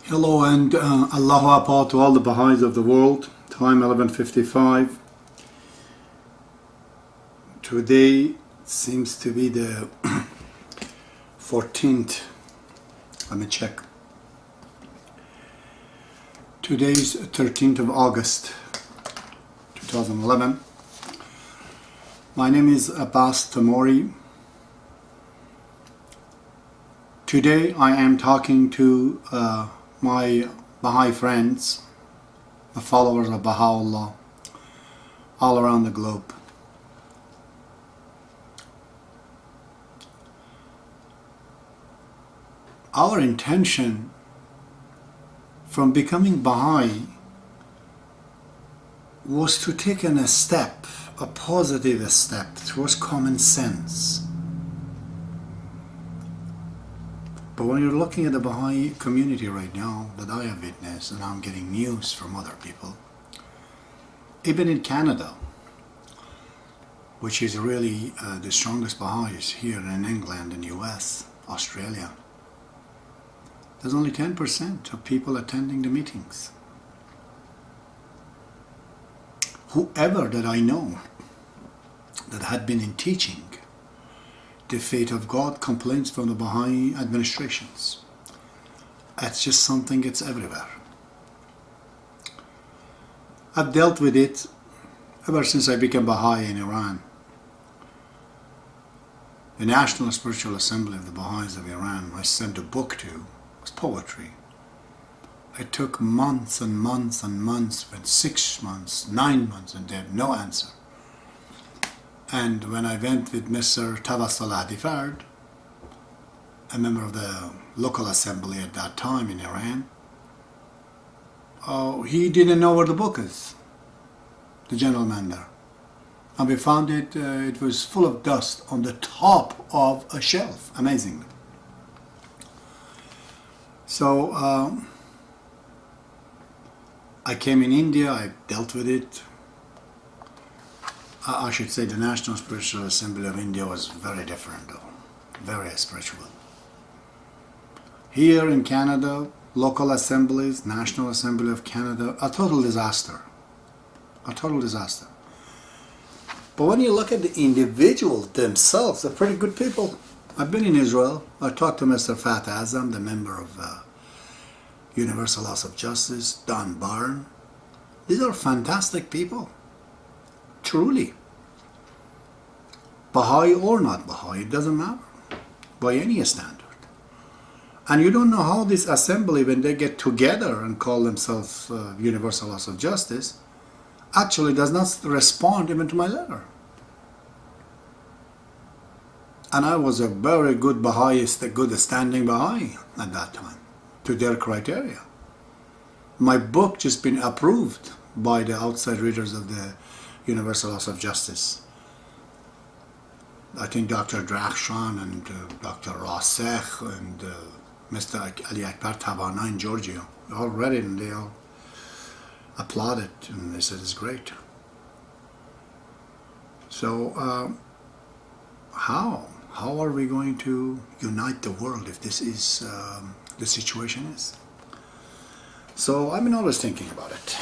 Hello and Allahu Akbar to all the Baha'is of the world. Time 11:55. Today seems to be the 14th. Let me check. Today's 13th of August 2011. My name is Abbas Tamori. Today I am talking to my Baha'i friends, the followers of Baha'u'llah, all around the globe. Our intention from becoming Baha'i was to take a step, a positive step towards common sense. But when you're looking at the Baha'i community right now that I have witnessed, and I'm getting news from other people, even in Canada, which is really the strongest Baha'is here in England and US, Australia, there's only 10% of people attending the meetings. Whoever that I know that had been in teaching the fate of God complaints from the Baha'i administrations. It's just something that's everywhere. I've dealt with it ever since I became Baha'i in Iran. The National Spiritual Assembly of the Baha'is of Iran I sent a book to was poetry. It took months and months and months, went 6 months, 9 months, and they had no answer. And when I went with Mr. Tawassal Adifard, a member of the local assembly at that time in Iran, he didn't know where the book is, the gentleman there. And we found it, it was full of dust on the top of a shelf, amazingly. So I came in India, I dealt with it. I should say the National Spiritual Assembly of India was very different though, very spiritual. Here in Canada, local assemblies, National Assembly of Canada, a total disaster. A total disaster. But when you look at the individuals themselves, they're pretty good people. I've been in Israel. I talked to Mr. Fat Azam, the member of Universal House of Justice, Don Barn. These are fantastic people. Truly. Baha'i or not Baha'i, it doesn't matter by any standard. And you don't know how this assembly, when they get together and call themselves Universal House of Justice, actually does not respond even to my letter. And I was a very good Baha'ist, a good standing Baha'i at that time, to their criteria. My book just been approved by the outside readers of the Universal House of Justice. I think Dr. Drakhshan and Dr. Rasech and Mr. Ali Akbar Tabana in Georgia, they all read it and they all applauded and they said it's great. So how are we going to unite the world if this is the situation is? So I've been always thinking about it.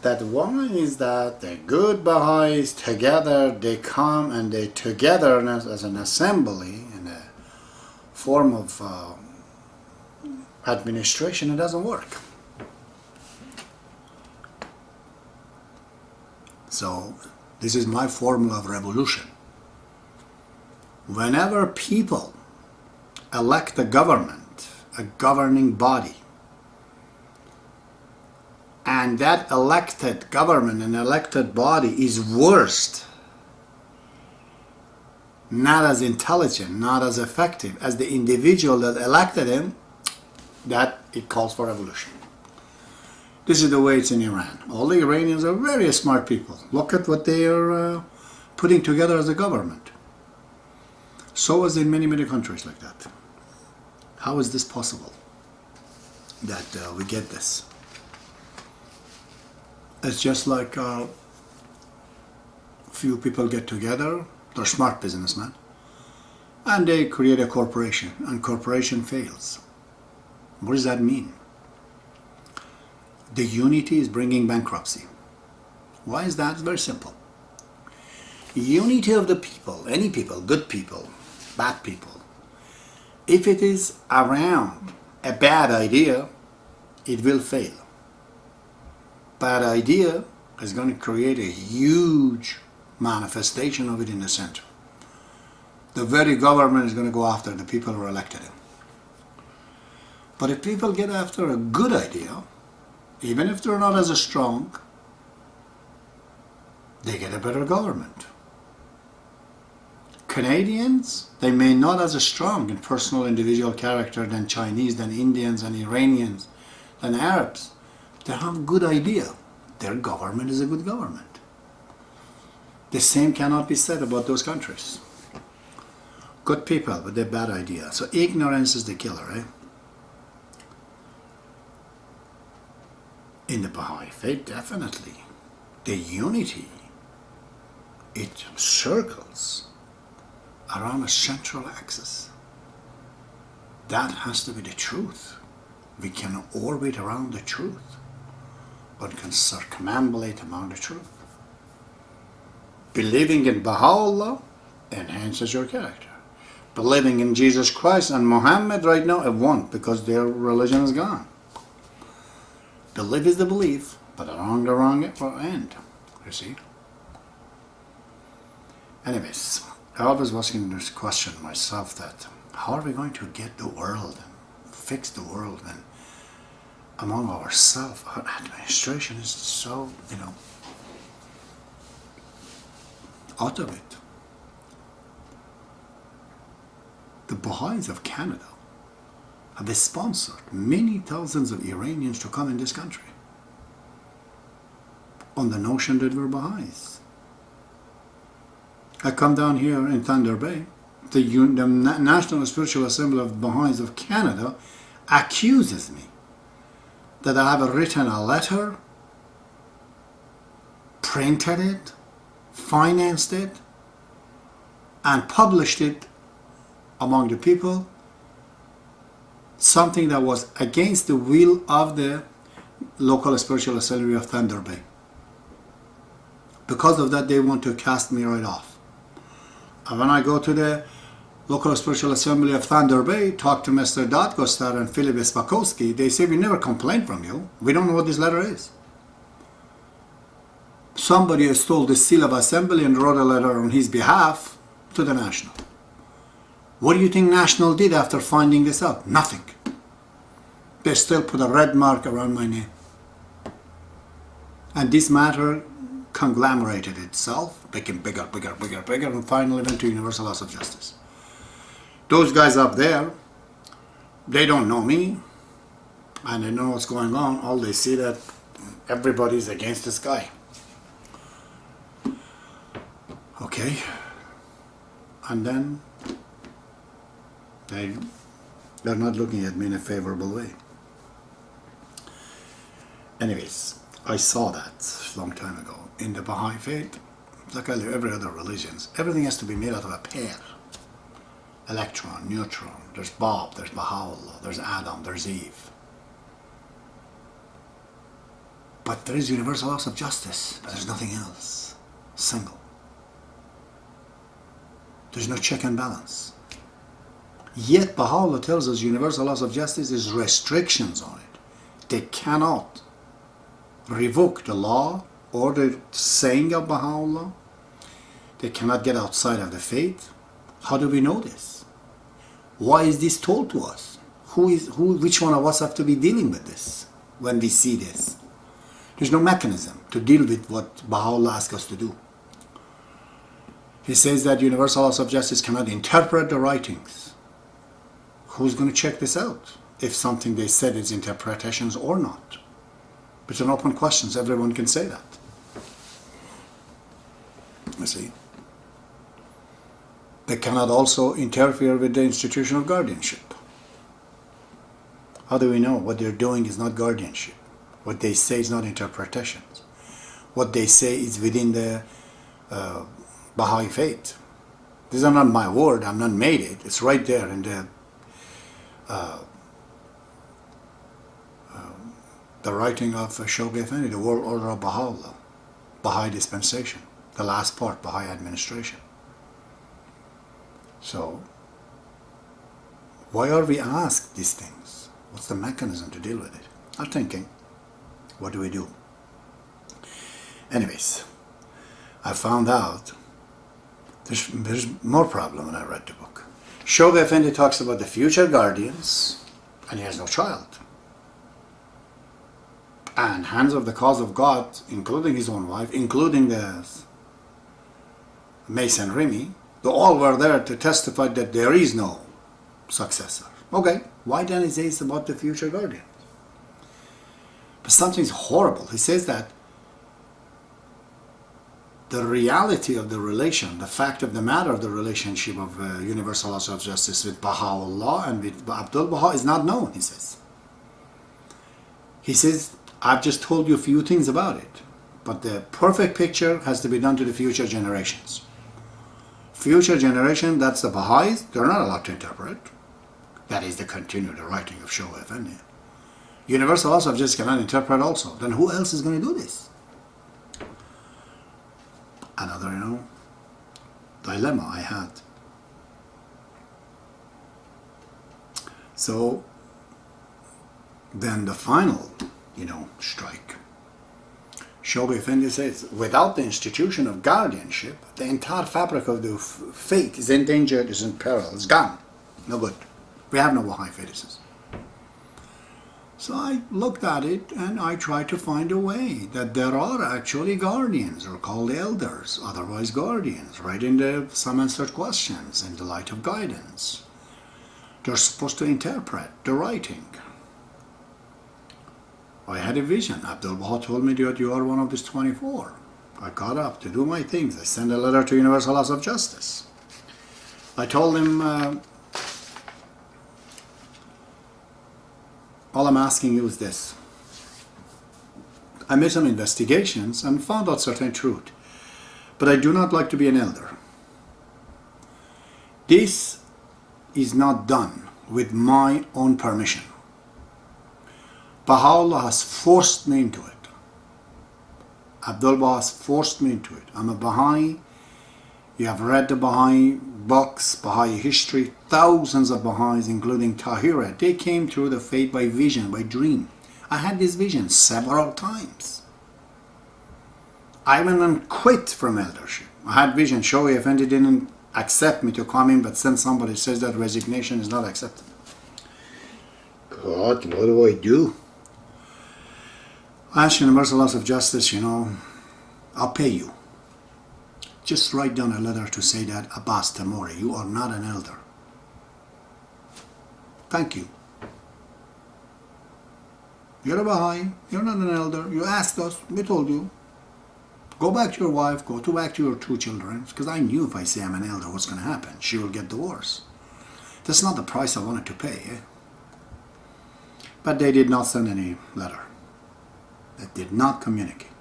That one is that the good Baha'is together, they come and they togetherness as an assembly in a form of administration, it doesn't work. So this is my formula of revolution. Whenever people elect a government, a governing body, and that elected government and elected body is worst, not as intelligent, not as effective as the individual that elected him, that it calls for revolution. This is the way it's in Iran. All the Iranians are very smart people. Look at what they are putting together as a government. So is in many, many countries like that. How is this possible that we get this? It's just like a few people get together, they're smart businessmen, and they create a corporation, and corporation fails. What does that mean? The unity is bringing bankruptcy. Why is that? It's very simple. Unity of the people, any people, good people, bad people, if it is around a bad idea, it will fail. Bad idea is going to create a huge manifestation of it in the center. The very government is going to go after the people who elected him. But if people get after a good idea, even if they're not as strong, they get a better government. Canadians, they may not as strong in personal individual character than Chinese, than Indians, than Iranians, than Arabs. They have a good idea. Their government is a good government. The same cannot be said about those countries. Good people with a bad idea. So ignorance is the killer, eh? In the Baha'i faith, definitely. The unity, it circles around a central axis. That has to be the truth. We can orbit around the truth, but can circumambulate around the truth. Believing in Baha'u'llah enhances your character. Believing in Jesus Christ and Muhammad right now, it won't, because their religion is gone. Belief is the belief, but along the wrong end, you see. Anyways, I always was asking this question myself, that how are we going to get the world and fix the world, and among ourselves, our administration is so, out of it. The Baha'is of Canada have sponsored many thousands of Iranians to come in this country on the notion that we're Baha'is. I come down here in Thunder Bay, the National Spiritual Assembly of Baha'is of Canada accuses me that I have written a letter, printed it, financed it, and published it among the people, something that was against the will of the local spiritual assembly of Thunder Bay. Because of that, they want to cast me right off. And when I go to the local spiritual assembly of Thunder Bay, talk to Mr. Dadgostar and Philip Spakowski, they say, we never complained from you. We don't know what this letter is. Somebody stole the seal of assembly and wrote a letter on his behalf to the National. What do you think National did after finding this out? Nothing. They still put a red mark around my name. And this matter conglomerated itself, became bigger, and finally went to Universal House of Justice. Those guys up there, they don't know me, and they know what's going on. All they see that everybody's against this guy. Okay. And then they're not looking at me in a favorable way. Anyways, I saw that a long time ago. In the Baha'i faith, like every other religions, everything has to be made out of a pair. Electron, neutron, there's Bob, there's Baha'u'llah, there's Adam, there's Eve. But there is Universal House of Justice. There's nothing else. Single. There's no check and balance. Yet Baha'u'llah tells us Universal House of Justice is restrictions on it. They cannot revoke the law or the saying of Baha'u'llah. They cannot get outside of the faith. How do we know this? Why is this told to us? Which one of us have to be dealing with this when we see this? There's no mechanism to deal with what Baha'u'llah asks us to do. He says that Universal House of Justice cannot interpret the writings. Who's going to check this out? If something they said is interpretations or not. It's an open question. Everyone can say that. You see? They cannot also interfere with the institution of guardianship. How do we know what they're doing is not guardianship? What they say is not interpretations. What they say is within the Baha'i faith. These are not my word. I'm not made it. It's right there in the the writing of Shoghi Effendi, the World Order of Baha'u'llah, Baha'i Dispensation, the last part, Baha'i Administration. So, why are we asked these things? What's the mechanism to deal with it? I'm thinking, what do we do? Anyways, I found out there's more problem when I read the book. Shoghi Effendi talks about the future guardians, and he has no child. And hands of the cause of God, including his own wife, including the Mason Remy, they all were there to testify that there is no successor. Okay, why then he says about the future guardian? But something's horrible. He says that the reality of the relation, the fact of the matter of the relationship of Universal Laws of Justice with Baha'u'llah and with Abdul Baha is not known, he says. He says, I've just told you a few things about it, but the perfect picture has to be done to the future generations. Future generation, that's the Baha'is, they're not allowed to interpret. That is to continue the writing of Shoghi Effendi. Universal Laws of Justice cannot interpret also. Then who else is going to do this? Another, dilemma I had. So, then the final, strike. Shoghi Effendi says, without the institution of guardianship, the entire fabric of the faith is endangered, is in peril, it's gone. No good. We have no Baha'i fetuses. So I looked at it and I tried to find a way that there are actually guardians, or called elders, otherwise guardians, right in the some answered questions in the light of guidance. They're supposed to interpret the writing. I had a vision. Abdul Baha told me that you are one of these 24. I got up to do my things. I sent a letter to Universal Laws of Justice. I told him, all I'm asking you is this. I made some investigations and found out certain truth, but I do not like to be an elder. This is not done with my own permission. Baha'u'llah has forced me into it. Abdul Baha has forced me into it. I'm a Baha'i. You have read the Baha'i books, Baha'i history. Thousands of Baha'is, including Tahira, they came through the faith by vision, by dream. I had this vision several times. I went and quit from eldership. I had vision. Shoghi Effendi didn't accept me to come in, but since somebody says that resignation is not accepted. God, what do I do? I asked Universal Laws of Justice, I'll pay you. Just write down a letter to say that, Abbas Tamori, you are not an elder. Thank you. You're a Baha'i, you're not an elder. You asked us, we told you. Go back to your wife, back to your 2 children, because I knew if I say I'm an elder, what's going to happen? She will get divorced. That's not the price I wanted to pay. But they did not send any letter. They did not communicate.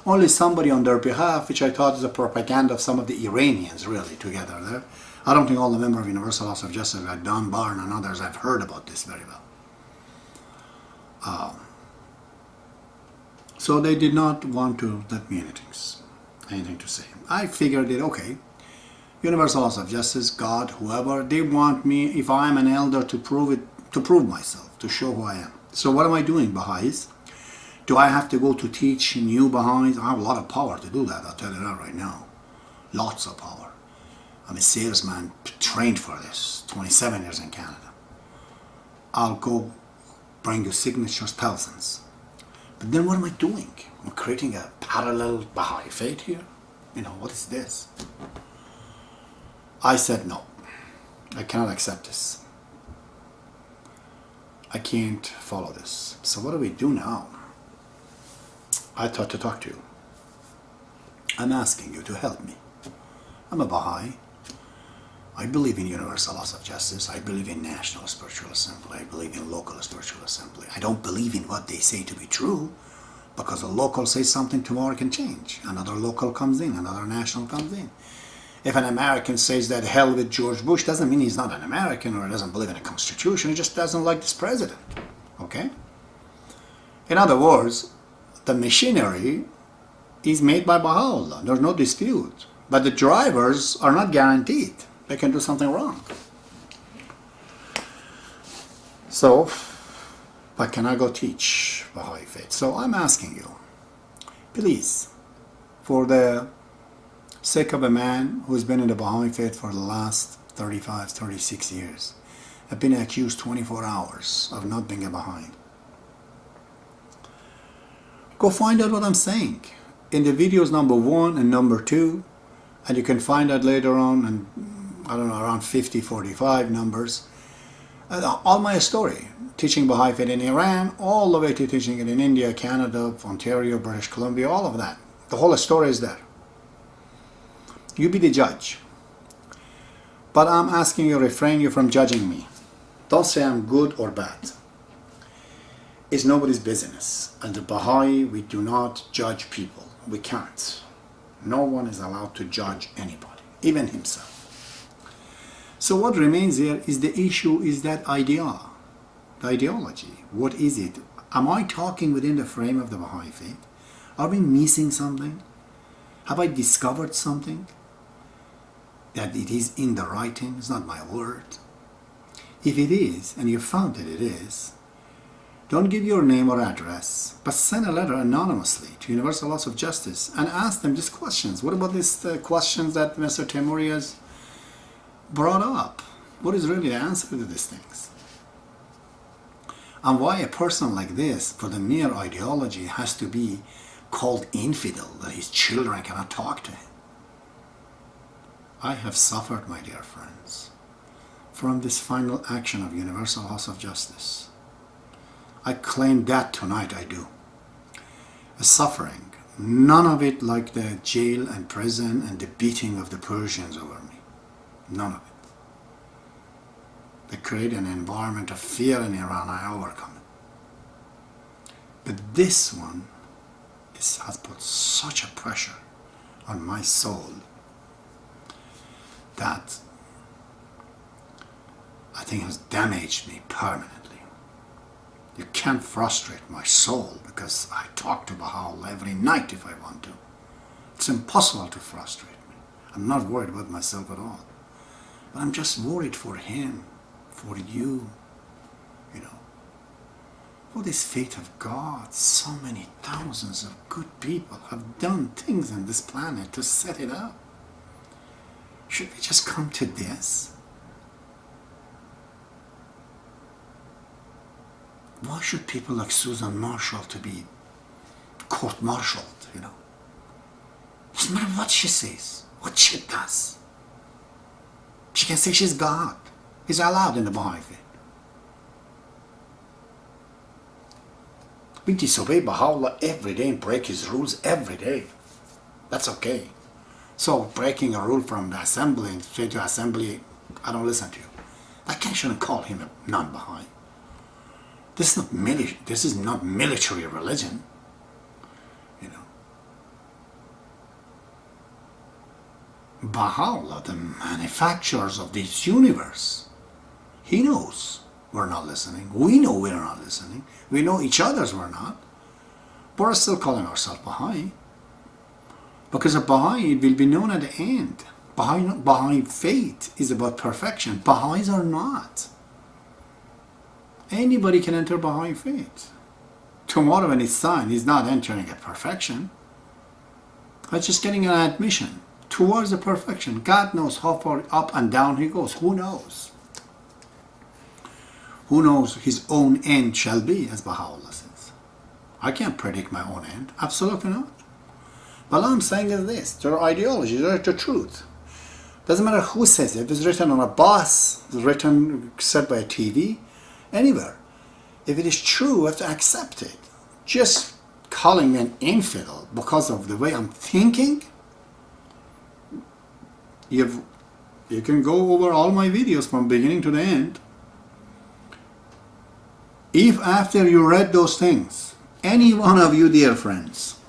Only somebody on their behalf, which I thought is a propaganda of some of the Iranians really together there. I don't think all the members of Universal Laws of Justice, like Don Barn and others, have heard about this very well. So they did not want to let me anything to say. I figured that, okay, Universal Laws of Justice, God, whoever, they want me, if I am an elder, to prove myself, to show who I am. So what am I doing, Baha'is? Do I have to go to teach new Baha'is? I have a lot of power to do that, I'll tell you that right now. Lots of power. I'm a salesman trained for this, 27 years in Canada. I'll go bring you signatures, thousands. But then what am I doing? I'm creating a parallel Baha'i faith here? What is this? I said no. I cannot accept this. I can't follow this. So what do we do now? I thought to talk to you. I'm asking you to help me. I'm a Baha'i. I believe in Universal Laws of Justice. I believe in National Spiritual Assembly. I believe in Local Spiritual Assembly. I don't believe in what they say to be true, because a local says something, tomorrow can change. Another local comes in, another national comes in. If an American says that hell with George Bush, doesn't mean he's not an American or doesn't believe in a constitution. He just doesn't like this president. Okay? In other words, the machinery is made by Baha'u'llah. There's no dispute. But the drivers are not guaranteed. They can do something wrong. So, but can I go teach Baha'i faith? So I'm asking you, please, for the sake of a man who's been in the Baha'i faith for the last 35, 36 years, I've been accused 24 hours of not being a Baha'i. Go find out what I'm saying in the videos number 1 and number 2, and you can find out later on, and I don't know, around 50, 45 numbers, all my story, teaching Baha'i faith in Iran, all the way to teaching it in India, Canada, Ontario, British Columbia, all of that. The whole story is there. You be the judge. But I'm asking you, refrain you from judging me. Don't say I'm good or bad. It's nobody's business. And the Baha'i, we do not judge people. We can't. No one is allowed to judge anybody, even himself. So what remains here is the issue, is that idea, the ideology. What is it? Am I talking within the frame of the Baha'i faith? Are we missing something? Have I discovered something? That it is in the writing, it's not my word. If it is, and you found that it is, don't give your name or address, but send a letter anonymously to Universal Laws of Justice and ask them these questions. What about these questions that Mr. Temuri has brought up? What is really the answer to these things? And why a person like this, for the mere ideology, has to be called infidel, that his children cannot talk to him? I have suffered, my dear friends, from this final action of Universal Laws of Justice. I claim that tonight, I do. A suffering, none of it like the jail and prison and the beating of the Persians over me. None of it. They create an environment of fear in Iran, I overcome it. But this one has put such a pressure on my soul that I think has damaged me permanently. You can't frustrate my soul, because I talk to Baha'u'llah every night if I want to. It's impossible to frustrate me. I'm not worried about myself at all. But I'm just worried for him, for you, you know. For this fate of God, so many thousands of good people have done things on this planet to set it up. Should we just come to this? Why should people like Susan Marshall to be court-martialed, you know? Doesn't matter what she says, what she does. She can say she's God. It's allowed in the Baha'i faith. We disobey Baha'u'llah every day and break his rules every day. That's okay. So breaking a rule from the assembly and straight to assembly, I don't listen to you. I shouldn't call him a non-Baha'i. This is not military religion, you know. Baha'u'llah, the manufacturers of this universe, he knows we're not listening. We know we're not listening. We know each other's we're not. But we're still calling ourselves Baha'i. Because a Baha'i, it will be known at the end. Baha'i faith is about perfection. Baha'is are not. Anybody can enter Baha'i faith. Tomorrow when it's signed, he's not entering at perfection. He's just getting an admission towards the perfection. God knows how far up and down he goes. Who knows? Who knows his own end shall be, as Baha'u'llah says. I can't predict my own end. Absolutely not. But all I'm saying is this. There are ideologies. There are the truth. Doesn't matter who says it. If it's written on a bus, it's written, said by a TV, anywhere. If it is true, we have to accept it. Just calling me an infidel because of the way I'm thinking, you can go over all my videos from beginning to the end. If after you read those things, any one of you dear friends,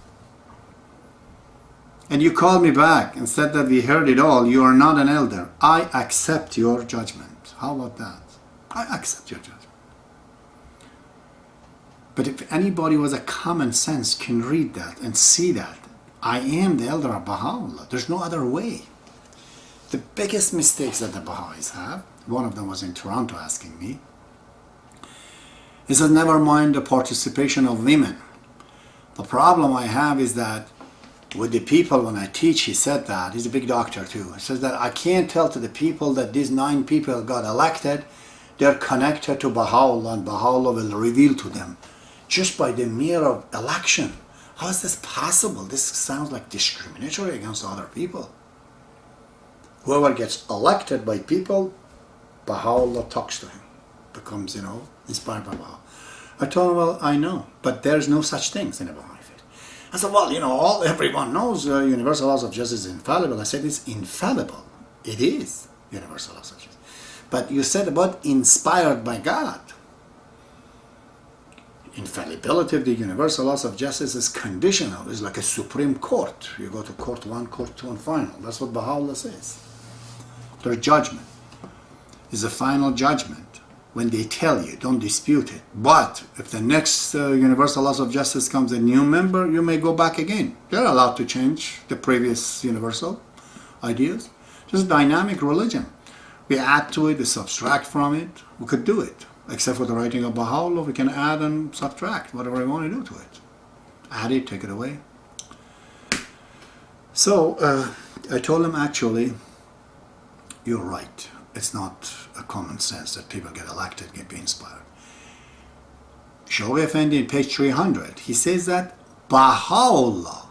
and you called me back and said that we heard it all, you are not an elder, I accept your judgment. How about that? I accept your judgment. But if anybody with a common sense can read that and see that, I am the elder of Baha'u'llah. There's no other way. The biggest mistakes that the Baha'is have, one of them was in Toronto asking me, is that never mind the participation of women. The problem I have is that with the people, when I teach, he said that, he's a big doctor too, he says that I can't tell to the people that these 9 people got elected, they're connected to Baha'u'llah, and Baha'u'llah will reveal to them just by the mere of election. How is this possible? This sounds like discriminatory against other people. Whoever gets elected by people, Baha'u'llah talks to him, becomes, inspired by Baha'u'llah. I told him, well, I know, but there's no such things in the Baha'i faith. I said, well, everyone knows universal laws of justice is infallible. I said, it's infallible. It is universal laws of justice. But you said about inspired by God. Infallibility of the universal laws of justice is conditional. It's like a Supreme Court. You go to Court 1, Court 2, and final. That's what Baha'u'llah says. Their judgment is a final judgment. When they tell you, don't dispute it. But if the next universal laws of justice comes a new member, you may go back again. They're allowed to change the previous universal ideas. Just dynamic religion. We add to it, we subtract from it. We could do it. Except for the writing of Baha'u'llah, we can add and subtract whatever we want to do to it. Add it, take it away. So I told him, actually, you're right. It's not a common sense that people get elected and be inspired. Shoghi Effendi in page 300, he says that Baha'u'llah